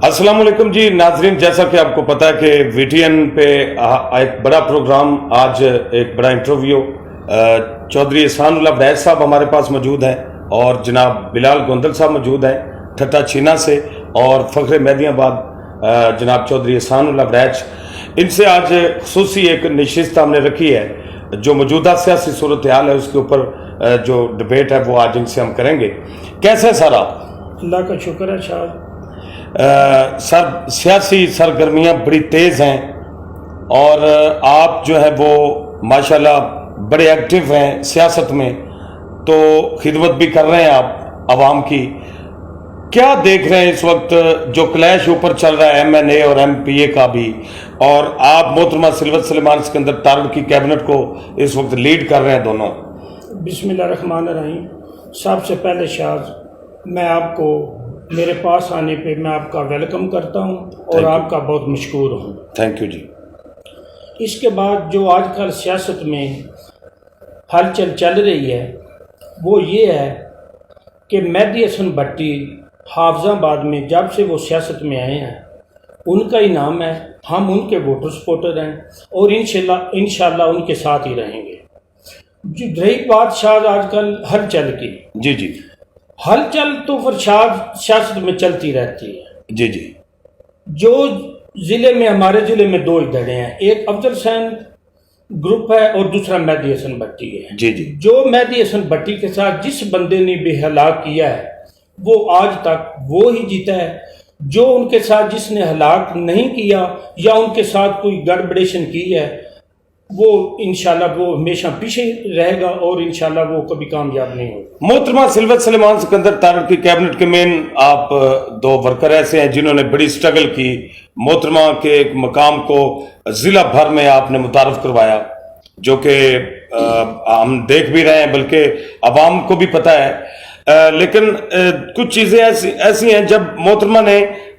السلام علیکم جی ناظرین، جیسا کہ آپ کو پتا ہے کہ وی ٹی این پہ ایک بڑا پروگرام، آج ایک بڑا انٹرویو چودھری احسان اللہ وڑیچ صاحب ہمارے پاس موجود ہیں اور جناب بلال گوندل صاحب موجود ہیں ٹھٹا چھینا سے، اور فخر مہدی آباد جناب چودھری احسان اللہ وڑیچ، ان سے آج خصوصی ایک نشست ہم نے رکھی ہے جو موجودہ سیاسی صورتحال ہے اس کے اوپر جو ڈبیٹ ہے وہ آج ان سے ہم کریں گے۔ کیسے سر آپ؟ اللہ کا شکر ہے شاہ۔ سر سیاسی سرگرمیاں بڑی تیز ہیں اور آپ جو ہے وہ ماشاءاللہ بڑے ایکٹیو ہیں سیاست میں، تو خدمت بھی کر رہے ہیں آپ عوام کی۔ کیا دیکھ رہے ہیں اس وقت جو کلیش اوپر چل رہا ہے ایم این اے اور ایم پی اے کا بھی، اور آپ محترمہ سلوت سلیمان سکندر تارڑ کی کیبنٹ کو اس وقت لیڈ کر رہے ہیں دونوں؟ بسم اللہ الرحمن الرحیم۔ سب سے پہلے شاہ میں آپ کو میرے پاس آنے پہ میں آپ کا ویلکم کرتا ہوں اور آپ کا بہت مشکور ہوں۔ تھینک یو جی۔ اس کے بعد جو آج کل سیاست میں ہلچل چل رہی ہے وہ یہ ہے کہ مہدی حسن بھٹی حافظ آباد میں جب سے وہ سیاست میں آئے ہیں ان کا ہی نام ہے، ہم ان کے ووٹر سپورٹر ہیں اور انشاءاللہ ان کے ساتھ ہی رہیں گے۔ جو رہی بات شاہ آج کل ہلچل کی، جی جی ہلچل تو پھر سیاست میں چلتی رہتی ہے۔ جی جی جو ضلع میں ہمارے ضلع میں دو ادارے ہیں، ایک افضل حسین گروپ ہے اور دوسرا مہدی حسن بھٹی ہے۔ جی جی جو مہدی حسن بھٹی کے ساتھ جس بندے نے بھی ہلاک کیا ہے وہ آج تک وہ ہی جیتا ہے، جو ان کے ساتھ جس نے ہلاک نہیں کیا یا ان کے ساتھ کوئی گڑبڑیشن کی ہے وہ انشاءاللہ وہ ہمیشہ پیچھے رہے گا اور انشاءاللہ وہ کبھی کامیاب نہیں ہوگا۔ محترمہ سلوت سلیمان سکندر تارڑ کی کیبنٹ کے مین آپ دو ورکر ایسے ہیں جنہوں نے بڑی سٹرگل کی، محترمہ کے ایک مقام کو ضلع بھر میں آپ نے متعارف کروایا، جو کہ ہم دیکھ بھی رہے ہیں بلکہ عوام کو بھی پتہ ہے، لیکن کچھ چیزیں ایسی ہیں جب محترمہ نے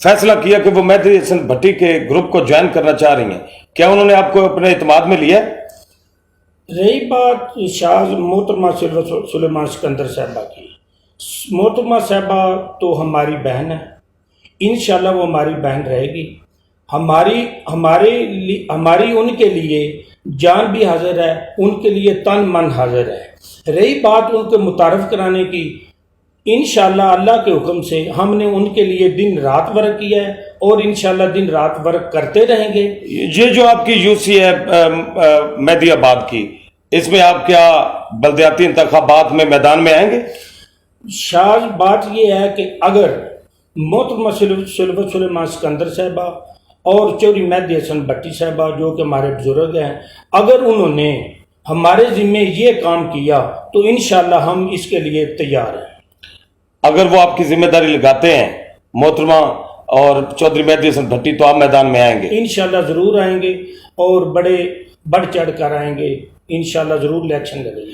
فیصلہ کیا کہ وہ مہدی حسن بھٹی کے گروپ کو جوائن کرنا چاہ رہی ہیں، کیا انہوں نے آپ کو اپنے اعتماد میں لیا؟ رہی بات شاہ محترمہ سلوت سلیمان سکندر صاحبہ کی، محترمہ صاحبہ تو ہماری بہن ہے، انشاءاللہ وہ ہماری بہن رہے گی۔ ہماری ان کے لیے جان بھی حاضر ہے، ان کے لیے تن من حاضر ہے۔ رہی بات ان کو متعارف کرانے کی، انشاءاللہ اللہ کے حکم سے ہم نے ان کے لیے دن رات ورک کیا ہے اور انشاءاللہ دن رات ورک کرتے رہیں گے۔ یہ جو آپ کی یو سی ہے مہدی آباد کی، اس میں آپ کیا بلدیاتی انتخابات میں میدان میں آئیں گے؟ شاہ بات یہ ہے کہ اگر محترمہ سلوت سلیمان سکندر صاحبہ اور چودھری مہدی حسن بھٹی صاحبہ جو کہ ہمارے بزرگ ہیں، اگر انہوں نے ہمارے ذمے یہ کام کیا تو انشاءاللہ ہم اس کے لیے تیار ہیں۔ اگر وہ آپ کی ذمہ داری لگاتے ہیں محترمہ اور چودھری مہدی حسن بھٹی تو آپ میدان میں آئیں گے؟ انشاءاللہ ضرور آئیں گے اور بڑھ چڑھ کر آئیں گے، انشاءاللہ ضرور الیکشن لڑیں گے۔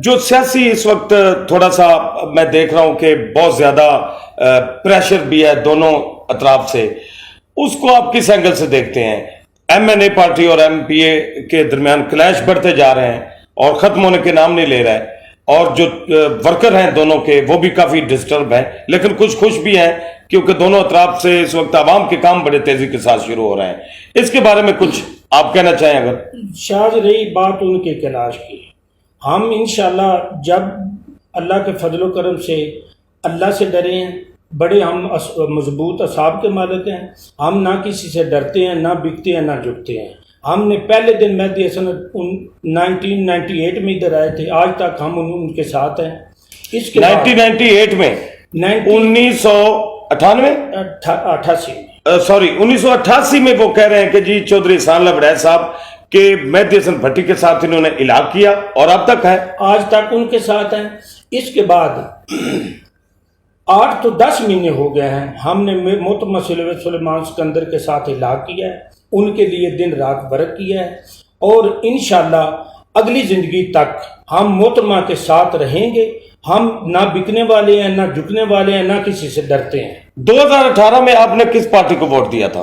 جو سیاسی اس وقت تھوڑا سا میں دیکھ رہا ہوں کہ بہت زیادہ پریشر بھی ہے دونوں اطراف سے، اس کو آپ کس اینگل سے دیکھتے ہیں؟ ایم این اے پارٹی اور ایم پی اے کے درمیان کلیش بڑھتے جا رہے ہیں اور ختم ہونے کے نام نہیں لے رہا ہے، اور جو ورکر ہیں دونوں کے وہ بھی کافی ڈسٹرب ہیں، لیکن کچھ خوش بھی ہیں کیونکہ دونوں اطراف سے اس وقت عوام کے کام بڑے تیزی کے ساتھ شروع ہو رہے ہیں۔ اس کے بارے میں کچھ آپ کہنا چاہیں؟ اگر شاہ رہی بات ان کے کلاش کی، ہم انشاءاللہ جب اللہ کے فضل و کرم سے اللہ سے ڈرے ہیں، بڑے ہم مضبوط اعصاب کے مالک ہیں، ہم نہ کسی سے ڈرتے ہیں، نہ بکتے ہیں، نہ جھکتے ہیں۔ ہم نے پہلے دن مہدی حسن 1998 میں ادھر آئے تھے، آج تک ہم ان کے ساتھ ہیں۔ اس کے 1998 میں 1988 میں وہ کہہ رہے ہیں کہ جی چودھری احسان اللہ وڑیچ صاحب کہ مہدی حسن بھٹی کے ساتھ انہوں نے علاج کیا اور اب تک ہے، آج تک ان کے ساتھ ہیں۔ اس کے بعد 8 تو 10 مہینے ہو گئے ہیں ہم نے محترمہ سلوت سلیمان سکندر کے ساتھ علاج کیا ہے، ان کے لیے دن رات ورک کیا ہے، اور انشاءاللہ اگلی زندگی تک ہم محترمہ کے ساتھ رہیں گے۔ ہم نہ بکنے والے ہیں، نہ جھکنے والے ہیں، نہ کسی سے ڈرتے ہیں۔ 2018 میں آپ نے کس پارٹی کو ووٹ دیا تھا؟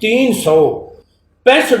365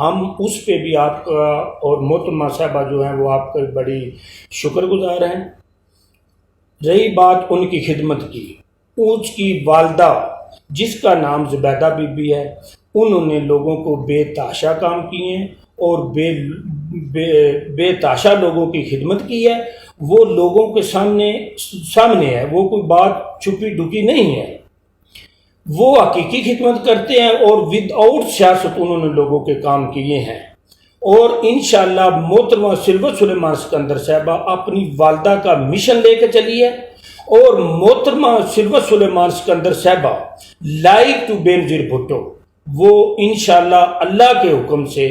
ہم اس پہ بھی آپ کا اور محترمہ صاحبہ جو ہیں وہ آپ کا بڑی شکر گزار ہیں۔ رہی بات ان کی خدمت کی، اس کی والدہ جس کا نام زبیدہ بی بی ہے، انہوں نے لوگوں کو بے تحاشا کام کیے ہیں اور بے تحاشا لوگوں کی خدمت کی ہے۔ وہ لوگوں کے سامنے ہے، وہ کوئی بات چھپی ڈکی نہیں ہے، وہ حقیقی خدمت کرتے ہیں اور ود آؤٹ سیاست انہوں نے لوگوں کے کام کیے ہیں۔ اور انشاءاللہ محترمہ سلوت سلیمان سکندر صاحبہ اپنی والدہ کا مشن لے کے چلی ہے، اور محترمہ سلوت سلیمان سکندر صاحبہ لائک ٹو بینظیر بھٹو وہ انشاءاللہ اللہ کے حکم سے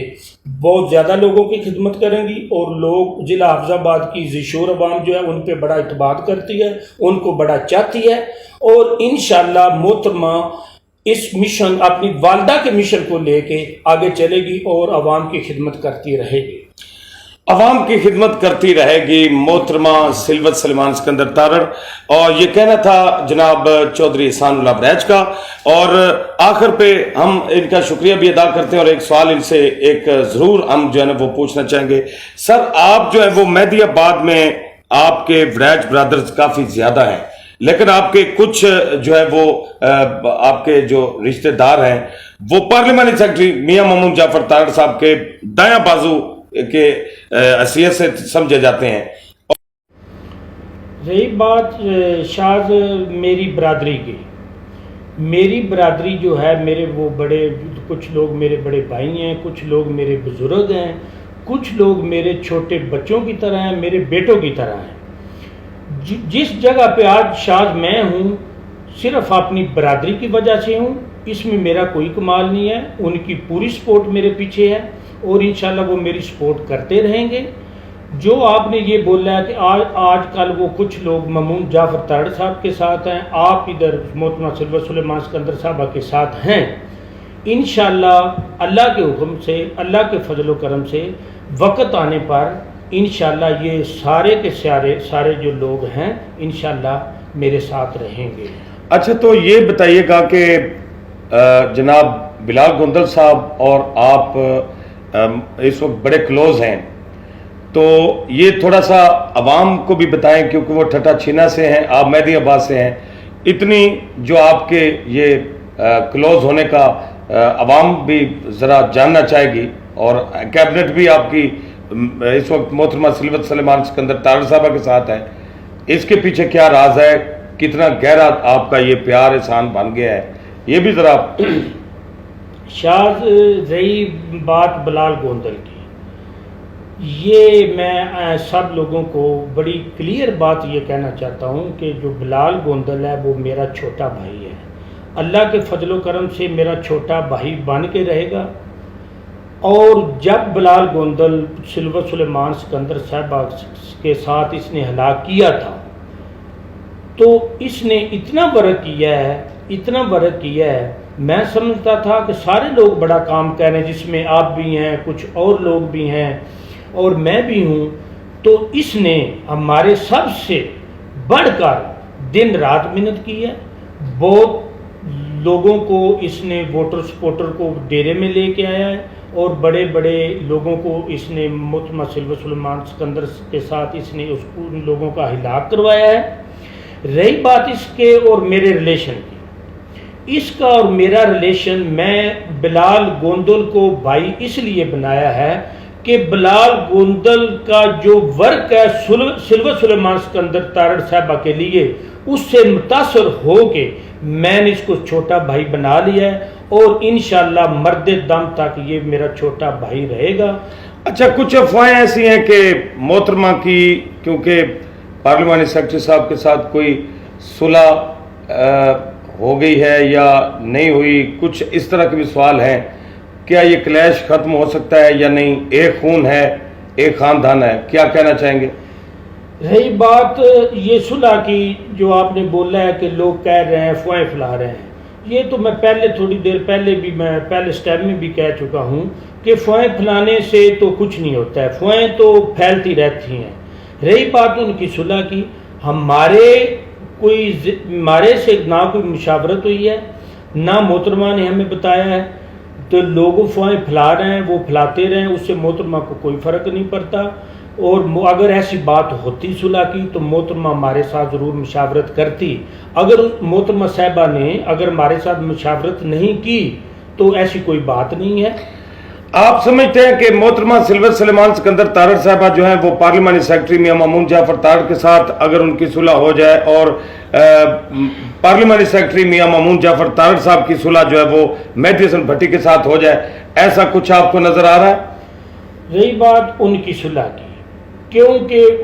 بہت زیادہ لوگوں کی خدمت کریں گی، اور لوگ ضلع حافظ آباد کی ذیشور عوام جو ہے ان پہ بڑا اعتماد کرتی ہے، ان کو بڑا چاہتی ہے، اور انشاءاللہ محترمہ اس مشن اپنی والدہ کے مشن کو لے کے آگے چلے گی اور عوام کی خدمت کرتی رہے گی۔ عوام کی خدمت کرتی رہے گی محترمہ سلوت سلیمان سکندر تارڑ، اور یہ کہنا تھا جناب چودھری احسان اللہ بریچ کا۔ اور آخر پہ ہم ان کا شکریہ بھی ادا کرتے ہیں، اور ایک سوال ان سے ایک ضرور ہم جو ہے نا وہ پوچھنا چاہیں گے۔ سر آپ جو ہے وہ مہدی آباد میں آپ کے بریچ برادرز کافی زیادہ ہیں، لیکن آپ کے کچھ جو ہے وہ آپ کے جو رشتہ دار ہیں وہ پارلیمانی سیکرٹری میاں محمود جعفر تارڑ صاحب کے دایاں بازو کے حیثیت سے سمجھے جاتے ہیں۔ رہی بات شاذ میری برادری کی، میری برادری جو ہے میرے وہ بڑے کچھ لوگ میرے بڑے بھائی ہیں، کچھ لوگ میرے بزرگ ہیں، کچھ لوگ میرے چھوٹے بچوں کی طرح ہیں، میرے بیٹوں کی طرح ہیں۔ جس جگہ پہ آج شاذ میں ہوں صرف اپنی برادری کی وجہ سے ہوں، اس میں میرا کوئی کمال نہیں ہے، ان کی پوری سپورٹ میرے پیچھے ہے، اور انشاءاللہ وہ میری سپورٹ کرتے رہیں گے۔ جو آپ نے یہ بولا ہے کہ آج کل وہ کچھ لوگ محمود جعفر تارڑ صاحب کے ساتھ ہیں، آپ ادھر محترمہ سلوت سلیمان سکندر صاحبہ کے ساتھ ہیں، انشاءاللہ اللہ کے حکم سے، اللہ کے فضل و کرم سے وقت آنے پر انشاءاللہ یہ سارے کے سارے جو لوگ ہیں انشاءاللہ میرے ساتھ رہیں گے۔ اچھا، تو یہ بتائیے گا کہ جناب بلال گوندل صاحب اور آپ اس وقت بڑے کلوز ہیں، تو یہ تھوڑا سا عوام کو بھی بتائیں، کیونکہ وہ ٹھٹا چھینا سے ہیں، آپ مہدی آباد سے ہیں، اتنی جو آپ کے یہ کلوز ہونے کا عوام بھی ذرا جاننا چاہے گی، اور کیبنٹ بھی آپ کی اس وقت محترمہ سلوت سلیمان سکندر تارڑ صاحبہ کے ساتھ ہے، اس کے پیچھے کیا راز ہے، کتنا گہرا آپ کا یہ پیار احسان بن گیا ہے، یہ بھی ذرا شاذ رہی بات بلال گوندل کی، یہ میں سب لوگوں کو بڑی کلیئر بات یہ کہنا چاہتا ہوں کہ جو بلال گوندل ہے وہ میرا چھوٹا بھائی ہے، اللہ کے فضل و کرم سے میرا چھوٹا بھائی بن کے رہے گا۔ اور جب بلال گوندل سلوت سلیمان سکندر صاحبہ کے ساتھ اس نے ہلاک کیا تھا تو اس نے اتنا ورک کیا ہے، میں سمجھتا تھا کہ سارے لوگ بڑا کام کر رہے ہیں، جس میں آپ بھی ہیں، کچھ اور لوگ بھی ہیں، اور میں بھی ہوں، تو اس نے ہمارے سب سے بڑھ کر دن رات محنت کی ہے، بہت لوگوں کو اس نے ووٹر سپورٹر کو ڈیرے میں لے کے آیا ہے، اور بڑے بڑے لوگوں کو اس نے محترمہ سلوت سلیمان سکندر کے ساتھ اس نے ان لوگوں کا ہلاک کروایا ہے۔ رہی بات اس کے اور میرے ریلیشن کی، اس کا اور میرا ریلیشن میں بلال گوندل کو بھائی اس لیے بنایا ہے کہ بلال گوندل کا جو ورک ہے سلوت سلیمان سکندر تارڑ صاحبہ کے لیے، اس سے متاثر ہو کے میں نے اس کو چھوٹا بھائی بنا لیا ہے، اور انشاءاللہ مرد دم تک یہ میرا چھوٹا بھائی رہے گا۔ اچھا، کچھ افواہیں ایسی ہیں کہ محترمہ کی کیونکہ پارلیمانی سیکرٹری صاحب کے ساتھ کوئی صلح ہو گئی ہے یا نہیں ہوئی، کچھ اس طرح کے بھی سوال ہیں، کیا یہ کلیش ختم ہو سکتا ہے یا نہیں؟ ایک خون ہے، ایک خاندان ہے، کیا کہنا چاہیں گے؟ رہی بات یہ صلح کی جو آپ نے بولا ہے کہ لوگ کہہ رہے ہیں، افواہیں پھیلا رہے ہیں، یہ تو میں تھوڑی دیر پہلے بھی میں پہلے سٹیپ میں بھی کہہ چکا ہوں کہ افواہیں پھیلانے سے تو کچھ نہیں ہوتا ہے، افواہیں تو پھیلتی رہتی ہیں۔ رہی بات ان کی صلح کی، ہمارے سے نہ کوئی مشاورت ہوئی ہے، نہ محترمہ نے ہمیں بتایا ہے، تو لوگ افواہیں پھیلا رہے ہیں، وہ پھیلاتے رہیں، اس سے محترمہ کو کوئی فرق نہیں پڑتا. اور اگر ایسی بات ہوتی صلح کی تو محترمہ ہمارے ساتھ ضرور مشاورت کرتی. اگر محترمہ صاحبہ نے اگر ہمارے ساتھ مشاورت نہیں کی تو ایسی کوئی بات نہیں ہے. آپ سمجھتے ہیں کہ محترمہ سلور سلیمان سکندر تارڑ صاحبہ جو ہیں وہ پارلیمانی سیکرٹری میاں مامون جعفر تارڑ کے ساتھ اگر ان کی صلح ہو جائے اور پارلیمانی سیکرٹری میاں مامون جعفر تارڑ صاحب کی صلح جو ہے وہ مہدی حسن بھٹی کے ساتھ ہو جائے، ایسا کچھ آپ کو نظر آ رہا ہے؟ رہی بات ان کی صلح کی، کیونکہ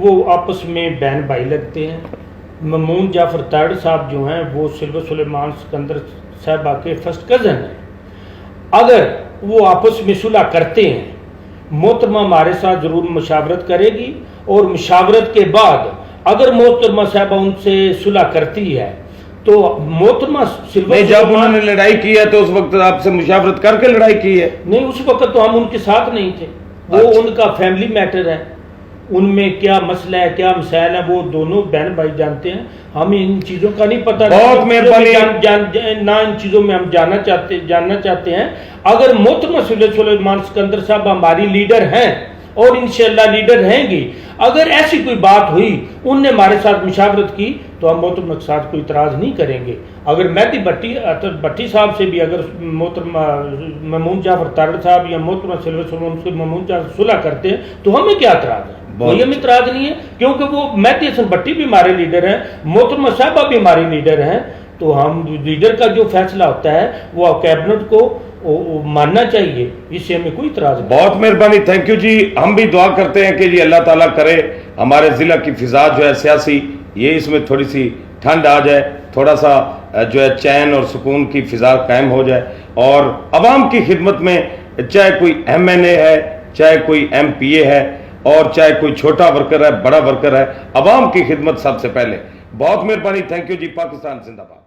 وہ آپس میں بہن بھائی لگتے ہیں. مامون جعفر تارڑ صاحب جو ہیں وہ سلور سلیمان سکندر صاحبہ کے فرسٹ کزن ہیں. اگر وہ آپس میں صلح کرتے ہیں، محترمہ ہمارے ساتھ ضرور مشاورت کرے گی، اور مشاورت کے بعد اگر محترمہ صاحبہ ان سے صلح کرتی ہے تو محترمہ سلور جب انہوں نے لڑائی کی ہے تو اس وقت آپ سے مشاورت کر کے لڑائی کی ہے؟ نہیں، اس وقت تو ہم ان کے ساتھ نہیں تھے. وہ ان کا فیملی میٹر ہے، ان میں کیا مسئلہ ہے، کیا مسائل ہے، وہ دونوں بہن بھائی جانتے ہیں. ہمیں ان چیزوں کا نہیں پتہ. بہت مہربانی. نہ ان چیزوں میں ہم جاننا چاہتے ہیں. اگر محترمہ سلور سلیمان سکندر صاحب ہماری لیڈر ہیں اور انشاءاللہ لیڈر رہیں گی، اگر ایسی کوئی بات ہوئی ان نے ہمارے ساتھ مشاورت کی تو ہم محترمہ کے ساتھ کوئی اعتراض نہیں کریں گے. اگر مہدی بھٹی صاحب سے بھی اگر محترمہ مامون جعفر تارڑ صاحب یا محترمہ سلور سلیمان مامون جعفر صلح کرتے ہیں تو ہمیں کیا اعتراض ہے؟ کوئی ہمیں اعتراض نہیں ہے، کیونکہ وہ مہدی حسن بھٹی بھی ہمارے لیڈر ہیں، محترمہ صاحبہ بھی ہماری لیڈر ہیں. تو ہم لیڈر کا جو فیصلہ ہوتا ہے وہ کیبنٹ کو ماننا چاہیے، اس سے ہمیں کوئی اعتراض نہیں. بہت مہربانی، تھینک یو جی. ہم بھی دعا کرتے ہیں کہ جی اللہ تعالیٰ کرے ہمارے ضلع کی فضا جو ہے سیاسی، یہ اس میں تھوڑی سی ٹھنڈ آ جائے، تھوڑا سا جو ہے چین اور سکون کی فضا قائم ہو جائے، اور عوام کی خدمت میں چاہے کوئی MNA ہے، چاہے کوئی MPA ہے، اور چاہے کوئی چھوٹا ورکر ہے، بڑا ورکر ہے، عوام کی خدمت سب سے پہلے. بہت مہربانی، تھینک یو جی. پاکستان زندہ باد.